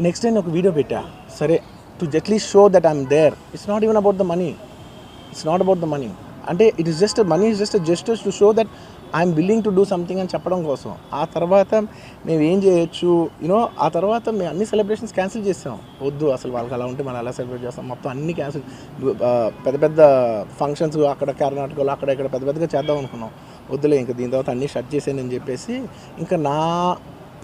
Next నేను ఒక video పెట్టా, సరే to at least show that I'm there. It's not even about the money, it's not about the money. అంటే it is just money is just gestures to show that I'm willing to do something అని చెప్పడం కోసం. ఆ తర్వాత మేము ఏం చేయొచ్చు you know, ఆ తర్వాత మేము అన్ని సెలబ్రేషన్స్ క్యాన్సిల్ చేసాం. వద్దు అసలు వాళ్ళకి అలా ఉంటే మనం ఎలా సెలబ్రేట్ చేస్తాం, మొత్తం అన్ని క్యాన్సిల్. పెద్ద పెద్ద ఫంక్షన్స్ అక్కడ కర్ణాటకలో అక్కడ ఇక్కడ పెద్ద పెద్దగా చేద్దాం అనుకున్నాం. వద్దులే ఇంకా దీని తర్వాత అన్నీ షట్ చేసానని చెప్పేసి, ఇంకా నా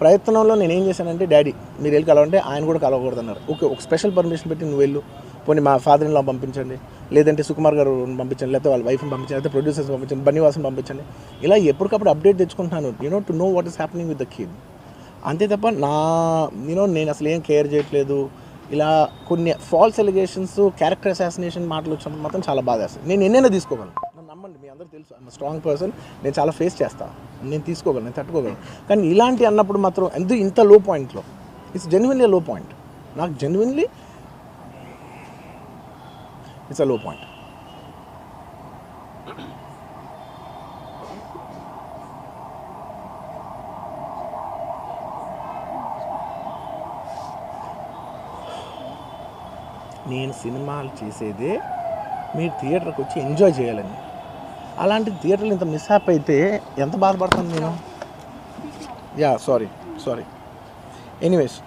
ప్రయత్నంలో నేను ఏం చేశానంటే, డాడీ మీరు వెళ్ళి కలవంటే ఆయన కూడా కలవకూడదు అన్నారు. ఓకే, ఒక స్పెషల్ పర్మిషన్ పెట్టి నువ్వు వెళ్ళు, పోనీ మా ఫాదర్ ఇన్ లా పంపించండి, లేదంటే సుకుమార్ గారు పంపించండి, లేకపోతే వాళ్ళ వైఫ్ని పంపించండి, లేకపోతే ప్రొడ్యూసర్స్ పంపించండి, బన్నీవాసన్ పంపించండి. ఇలా ఎప్పటికప్పుడు అప్డేట్ తెచ్చుకుంటున్నాను, to know what is happening with the kid. అంతే తప్ప నేను అసలు ఏం కేర్ చేయట్లేదు. ఇలా కొన్ని ఫాల్స్ ఎలిగేషన్స్, క్యారెక్టర్ అసాసినేషన్ మాటలు వచ్చినప్పుడు మాత్రం చాలా బాధ వేస్తుంది. నేను ఎన్నైనా తీసుకోగలను, నన్ను నమ్మండి, మీ అందరూ తెలుసు ఐఎమ్ స్ట్రాంగ్ పర్సన్. నేను చాలా ఫేస్ చేస్తాను, నేను తీసుకోగలను, నేను తట్టుకోగలను. కానీ ఇలాంటి అన్నప్పుడు మాత్రం ఇంత లో పాయింట్లో, ఇట్స్ జెన్యున్లీ లో పాయింట్. నాకు జెన్యున్లీ ఇట్స్ అ లో పాయింట్. నేను సినిమాలు చేసేదే మీరు థియేటర్కి వచ్చి ఎంజాయ్ చేయాలని. అలాంటి థియేటర్లు ఇంత మిస్హాప్ అయితే ఎంత బాధపడతాను నేను. Yeah sorry anyways,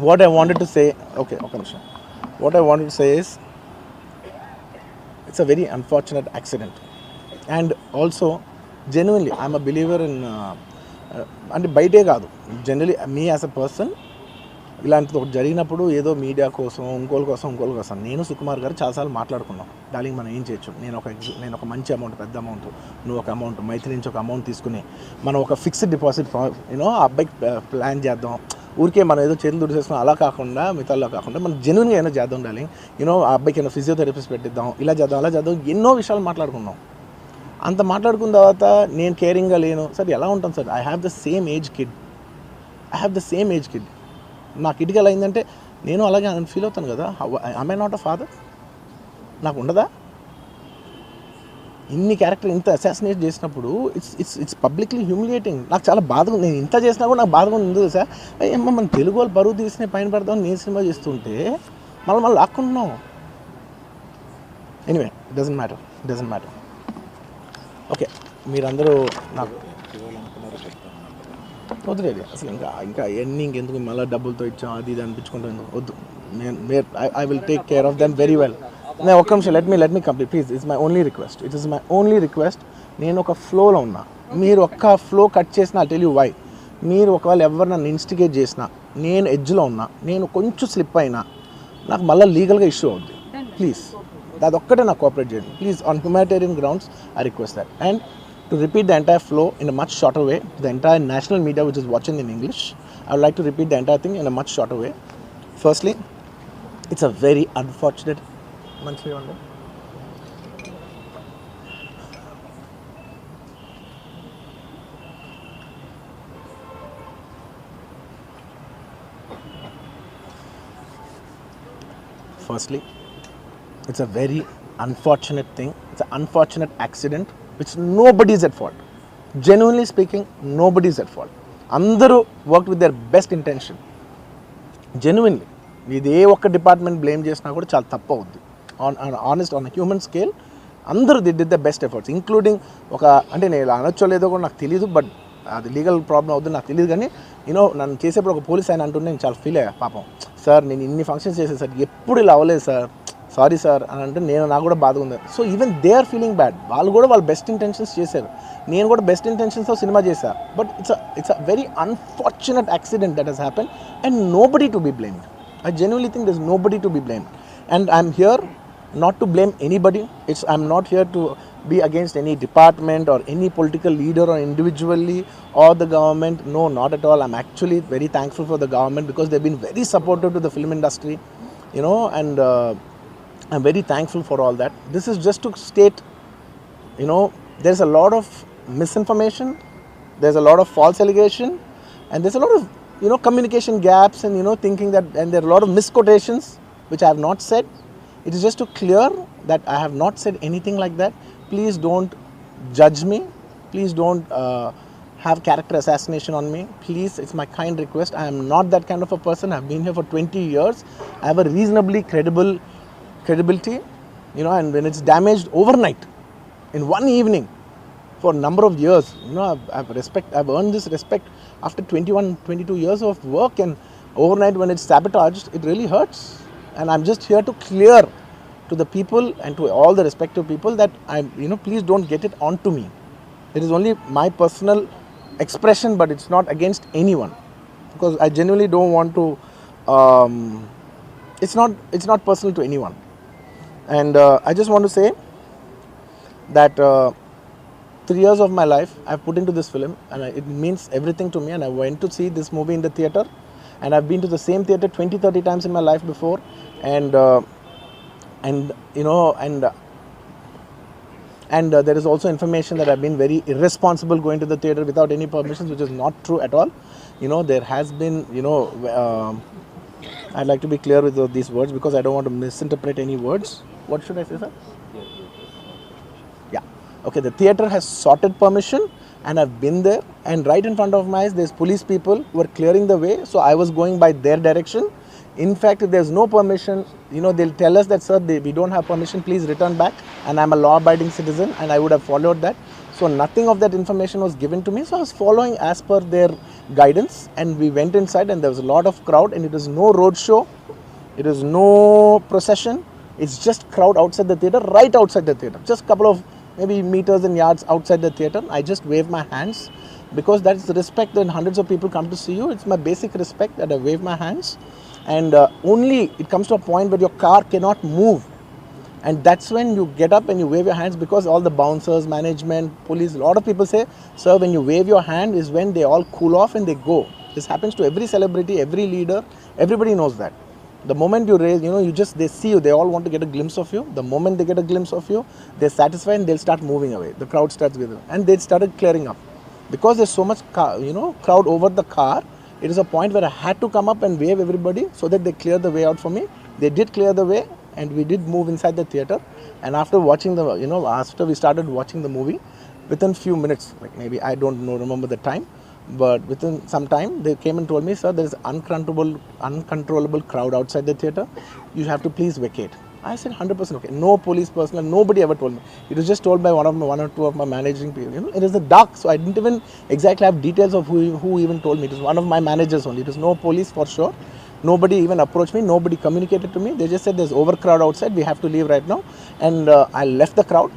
what I wanted to say, okay ఒక నిమిషం, what I wanted to say is it's a very unfortunate accident, and also genuinely I'm a believer in అంటే బయటే కాదు, generally me as a person ఇలాంటిది ఒకటి జరిగినప్పుడు ఏదో media కోసం ఇంకోళ్ళ కోసం నేను సుకుమార్ గారు చాలాసార్లు మాట్లాడుకున్నాం. డార్లింగ్ మనం ఏం చేయొచ్చు, నేను ఒక మంచి అమౌంట్, పెద్ద అమౌంట్, నువ్వు ఒక అమౌంట్, మైత్రి నుంచి ఒక అమౌంట్ తీసుకుని మనం ఒక ఫిక్స్డ్ డిపాజిట్ ఆ అబ్బాయికి ప్లాన్ చేద్దాం. ఊరికే మనం ఏదో చేతులు దుడిసేసుకుని అలా కాకుండా, మిగతాలో కాకుండా మనం జెన్యున్గా ఏమైనా చేద్దాం డార్లింగ్. ఆ అబ్బాయికి ఏమైనా ఫిజియోథెరపిస్ట్ పెట్టిద్దాం, ఇలా చేద్దాం అలా చేద్దాం, ఎన్నో విషయాలు మాట్లాడుకున్నాం. అంత మాట్లాడుకున్న తర్వాత నేను కేరింగ్గా లేను సార్, ఎలా ఉంటాను sir? I have the same age kid. నా కిడ్కి ఎలా అయిందంటే నేను అలాగే ఫీల్ అవుతాను కదా. I not a father? నాకు ఉండదా? ఇన్ని క్యారెక్టర్ ఇంత అసాసినేట్ చేసినప్పుడు ఇట్స్ పబ్లిక్లీ హ్యూమిలియేటింగ్. నాకు చాలా బాధగా, నేను ఇంత చేసినా కూడా నాకు బాధగా ఉంది సార్. ఏమో మన తెలుగు వాళ్ళు పరువు తీసిన పైన పెడదామని నేను సినిమా చేస్తుంటే మళ్ళీ లాక్కుంటున్నాం. Anyway, doesn't matter. ఓకే, మీరందరూ నాకు వద్దులేదు అసలు, ఇంకా ఎన్ని ఇంకెందుకు మళ్ళీ డబ్బులతో ఇచ్చాం అది ఇది అనిపించుకుంటాను, వద్దు. I will take care of them very well. నేను ఒక్క నిమిషం, let me complete please. It's my only request. నేను ఒక ఫ్లోలో ఉన్నా, మీరు ఒక్క ఫ్లో కట్ చేసినా ఐల్ టెల్ యూ వై. మీరు ఒకవేళ ఎవరు నన్ను ఇన్స్టిగేట్ చేసినా, నేను ఎడ్జ్లో ఉన్నా, నేను కొంచెం స్లిప్ అయినా నాకు మళ్ళీ లీగల్గా ఇష్యూ అవుద్ది. ప్లీజ్ అదొక్కటే నాకు కోఆపరేట్ చేయండి please. On humanitarian grounds I request that. And to repeat the entire flow in a much shorter way, the entire national media which is watching in English, I would like to repeat the entire thing in a much shorter way. Firstly, it's a very unfortunate monthly one day. Firstly, it's a very unfortunate thing. It's an unfortunate accident which nobody is at fault. Genuinely speaking, nobody is at fault. అందరూ work with their best intention. Genuinely ఇది ఏ ఒక్క department blame చేసినా కూడా చాలా తప్పు అవుద్ది. Honest on human scale అందరూ the did the best efforts, including అంటే నేను ఇలా అనొచ్చో లేదో కూడా నాకు తెలియదు, బట్ అది లీగల్ ప్రాబ్లం అవుతుంది నాకు తెలియదు. కానీ నన్ను చేసేప్పుడు ఒక పోలీస్ ఆయన అంటుంటే నేను చాలా ఫీల్ అయ్యా. పాపం సార్ నేను ఇన్ని ఫంక్షన్స్ చేశాను సార్, ఎప్పుడు ఇలా అవ్వలేదు సార్, సారీ సార్ అని అంటే నాకు కూడా బాధ ఉంది. So even they are feeling bad. వాళ్ళు కూడా వాళ్ళ బెస్ట్ ఇంటెన్షన్స్ చేశారు, నేను కూడా బెస్ట్ ఇంటెన్షన్స్తో సినిమా చేశాను. But it's a very unfortunate accident that has happen and nobody to be blamed. I genuinely think there is nobody to be blamed and I'm here not to blame anybody. I'm not here to be against any department or any political leader or individually or the government. No, not at all. I'm actually very thankful for the government because they've been very supportive to the film industry, and I'm very thankful for all that. This is just to state, there's a lot of misinformation, there's a lot of false allegation, and there's a lot of, communication gaps and, thinking that, and there are a lot of misquotations which I have not said. It is just to clear that I have not said anything like that. Please don't judge me. Please don't have character assassination on me. Please, it's my kind request. I am not that kind of a person. I've been here for 20 years. I have a reasonably credibility, and when it's damaged overnight, in one evening, for a number of years, I've earned this respect after 21, 22 years of work, and overnight when it's sabotaged, it really hurts. And I'm just here to clear to the people and to all the respective people that please don't get it onto me. It is only my personal expression, but it's not against anyone, because I genuinely don't want to. It's not personal to anyone, and I just want to say that 3 years of my life I've put into this film, and it means everything to me. And I went to see this movie in the theater, and I've been to the same theater 20-30 times in my life before, and there is also information that I've been very irresponsible going to the theater without any permissions, which is not true at all. There has been, I'd like to be clear with these words because I don't want to misinterpret any words. What should I say, sir? Yeah. Okay, the theater has sorted permission, and I've been there, and right in front of my eyes, there's police people who were clearing the way, so I was going by their direction. In fact, if there's no permission, they'll tell us that, sir, we don't have permission, please return back. And I'm a law-abiding citizen, and I would have followed that. So nothing of that information was given to me. So I was following as per their guidance, and we went inside, and there was a lot of crowd, and it was no road show, it is no procession. It's just crowd outside the theater, right outside the theater, just a couple of maybe meters and yards outside the theater. I just wave my hands because that's the respect when hundreds of people come to see you. It's my basic respect that I wave my hands. And only it comes to a point where your car cannot move, and that's when you get up and you wave your hands, because all the bouncers, management, police, a lot of people say, sir, when you wave your hand is when they all cool off and they go. This happens to every celebrity, every leader, everybody knows that. The moment you raise, they see you, they all want to get a glimpse of you. The moment they get a glimpse of you, they're satisfied and they'll start moving away. The crowd starts with them, and they started clearing up. Because there's so much crowd over the car, it is a point where I had to come up and wave everybody so that they clear the way out for me. They did clear the way, and we did move inside the theater. And after watching after we started watching the movie, within few minutes, like maybe I don't know, remember the time, but within some time, they came and told me, sir, there is uncontrollable crowd outside the theater. You have to please vacate. I said 100% okay. No police personnel, nobody ever told me. It was just told by one or two of my managing people. It is the dark, so I didn't even exactly have details of who even told me. It was one of my managers only. It was no police for sure. Nobody even approached me. Nobody communicated to me. They just said there's overcrowd outside. We have to leave right now. And I left the crowd.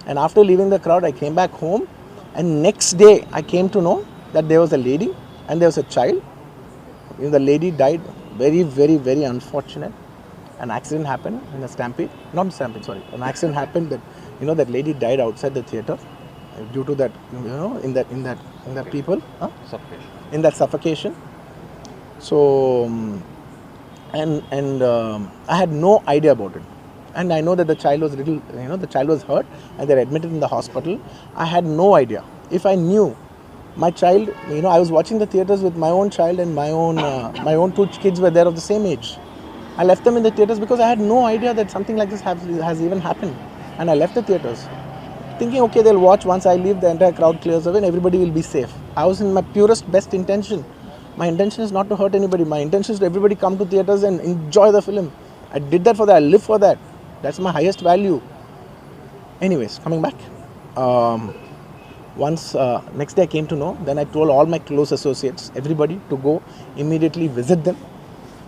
And after leaving the crowd, I came back home. And next day, I came to know that there was a lady and there was a child. The lady died. Very, very, very unfortunate. An accident happened in a stampede. Not stampede, sorry. An accident happened that that lady died outside the theater due to that. In that people. Suffocation. In that suffocation. So I had no idea about it, and I know that the child was the child was hurt, and they're admitted in the hospital. I had no idea. If I knew, my child, I was watching the theaters with my own child, and my own two kids were there of the same age. I left them in the theaters because I had no idea that something like this has even happened, and I left the theaters thinking, okay, they'll watch. Once I leave, the entire crowd clears away and everybody will be safe. I was in my purest best intention. My intention is not to hurt anybody. My intention is to everybody come to theaters and enjoy the film. I did that for that. I live for that. That's my highest value. Anyways, coming back. Next day I came to know, then I told all my close associates, everybody, to go immediately visit them.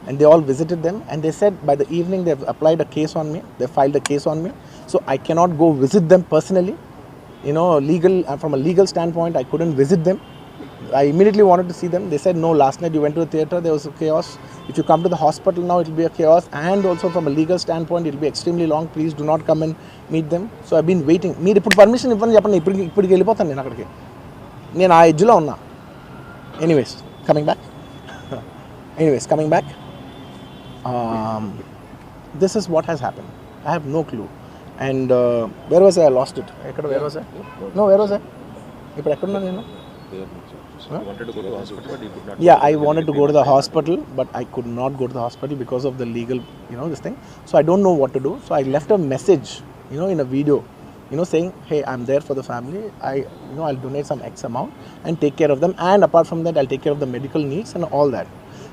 And they all visited them, and they said by the evening they've applied a case on me. They filed a case on me. So I cannot go visit them personally. From a legal standpoint, I couldn't visit them. I immediately wanted to see them. They said, no, last night you went to the theater, there was a chaos. If you come to the hospital now, it will be a chaos. And also from a legal standpoint, it will be extremely long. Please do not come and meet them. So I've been waiting. Meer ippudu permission ivvani cheppandi, ippudiki vellipothanu nenu akkadiki. Nenu aa edge lo unna. Anyways, coming back. This is what has happened. I have no clue. And where was I? I lost it. Where was I? No, where was I? Ippudu ekkada nenu? You wanted to go to the hospital, but you could not. Yeah, I wanted to go to the hospital, but I could not go to the hospital because of the legal, this thing. So I don't know what to do. So I left a message, in a video saying, hey, I'm there for the family. I'll donate some X amount and take care of them. And apart from that, I'll take care of the medical needs and all that.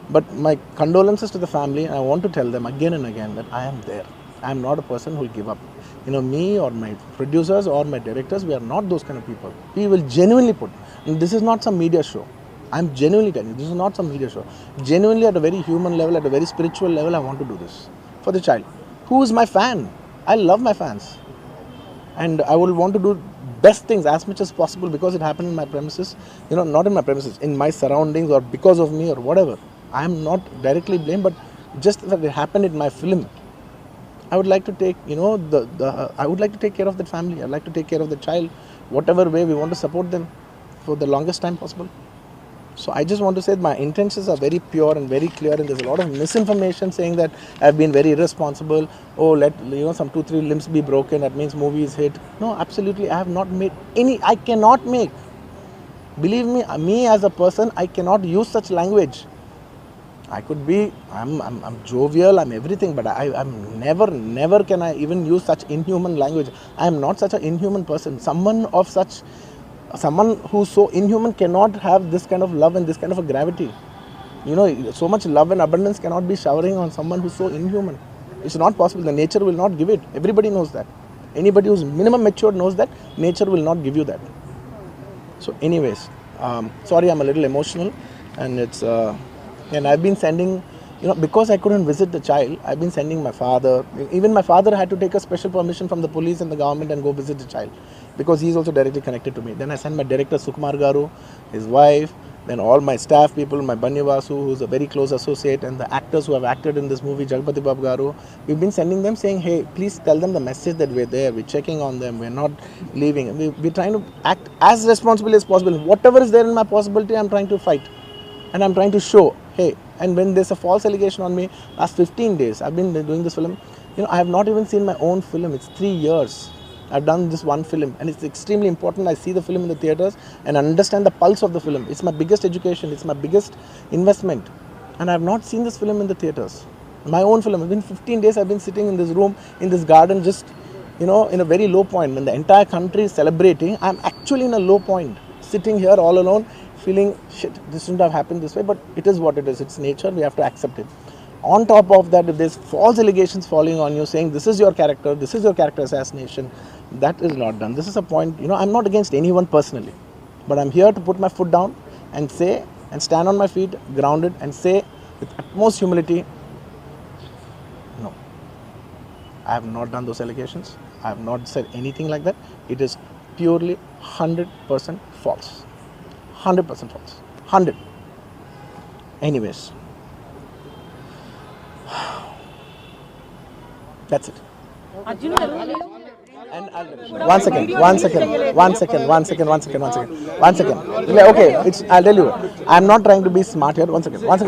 But my condolences to the family, and I want to tell them again and again that I am there. I am not a person who will give up. Me or my producers or my directors, we are not those kind of people. We will genuinely put. And this is not some media show. I'm genuinely telling you, this is not some media show. Genuinely, at a very human level, at a very spiritual level, I want to do this for the child. Who is my fan? I love my fans. And I will want to do best things as much as possible because it happened in my premises, not in my premises, in my surroundings or because of me or whatever. I am not directly blamed, but just that it happened in my film. I would like to take, I would like to take care of that family. I'd like to take care of the child, whatever way we want to support them for the longest time possible. So I just want to say that my intentions are very pure and very clear, and there's a lot of misinformation saying that I've been very irresponsible. Oh, let some 2-3 limbs be broken, that means movie is hit. No, absolutely, I have not made any. I cannot make. Believe me as a person, I cannot use such language. I could be, I'm jovial, I'm everything, but I'm never can I even use such inhuman language. I am not such an inhuman person. Someone who's so inhuman cannot have this kind of love and this kind of a gravity. So much love and abundance cannot be showering on someone who's so inhuman. It's not possible. The nature will not give it. Everybody knows that. Anybody who's minimum matured knows that nature will not give you that. So anyways, sorry, I'm a little emotional, and and I've been sending, because I couldn't visit the child, I've been sending my father. Even my father had to take a special permission from the police and the government and go visit the child, because he's also directly connected to me. Then I sent my director Sukumar Garu, his wife, then all my staff people, my Bannivasu, who's a very close associate, and the actors who have acted in this movie, Jagpati Babu Garu. We've been sending them saying, hey, please tell them the message that we're there, we're checking on them, we're not leaving. We're trying to act as responsibly as possible. Whatever is there in my possibility, I'm trying to fight. And I'm trying to show, hey, and when there's a false allegation on me, last 15 days, I've been doing this film, I have not even seen my own film. It's 3 years. I've done this one film, and it's extremely important. I see the film in the theatres and understand the pulse of the film. It's my biggest education. It's my biggest investment. And I have not seen this film in the theatres. My own film. Within 15 days, I've been sitting in this room, in this garden, just, in a very low point. When the entire country is celebrating, I'm actually in a low point, sitting here all alone, feeling, shit, this shouldn't have happened this way, but it is what it is. It's nature. We have to accept it. On top of that, if there's false allegations falling on you saying this is your character assassination, that is not done. This is a point, I'm not against anyone personally, but I'm here to put my foot down and say, and stand on my feet, grounded, and say with utmost humility, no, I have not done those allegations. I have not said anything like that. It is purely 100% false. 100% false. 100. Anyways. That's it. And one second. Okay, I'll tell you. I'm not trying to be smart here. One second. Let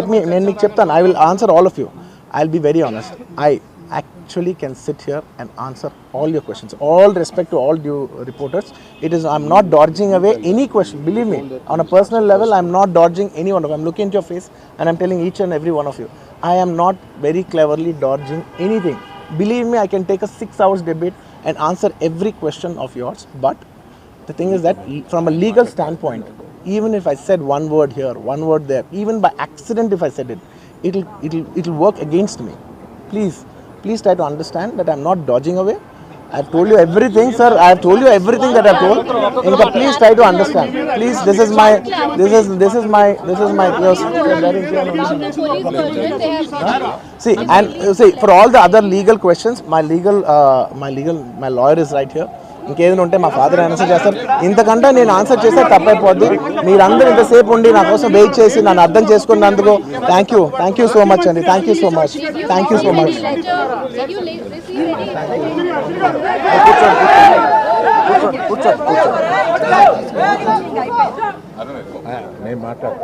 me cheptan. I will answer all of you. I'll be very honest. I actually can sit here and answer all your questions. All respect to all due reporters. I'm not dodging away any question. Believe me, on a personal level, I'm not dodging any one of you. I'm looking into your face and I'm telling each and every one of you, I am not very cleverly dodging anything. Believe me, I can take a 6 hours debate and answer every question of yours. But the thing is that from a legal standpoint, even if I said one word here, one word there, even by accident if I said it, it'll work against me. Please try to understand that I'm not dodging away. I've told you everything, sir. I've told you everything that I've told. Inka, please try to understand. Please, this is my. See, for all the other legal questions, my lawyer is right here. ఇంకేదైనా ఉంటే మా father answer చేస్తారు. ఇంతకంటే నేను answer చేస్తే తప్పైపోద్ది. మీరందరూ ఇంతసేపు ఉండి నా కోసం వెయిట్ చేసి నన్ను అర్థం చేసుకున్నందుకు థ్యాంక్ యూ సో మచ్ అండి. Thank you so much. నేను మాట్లాడు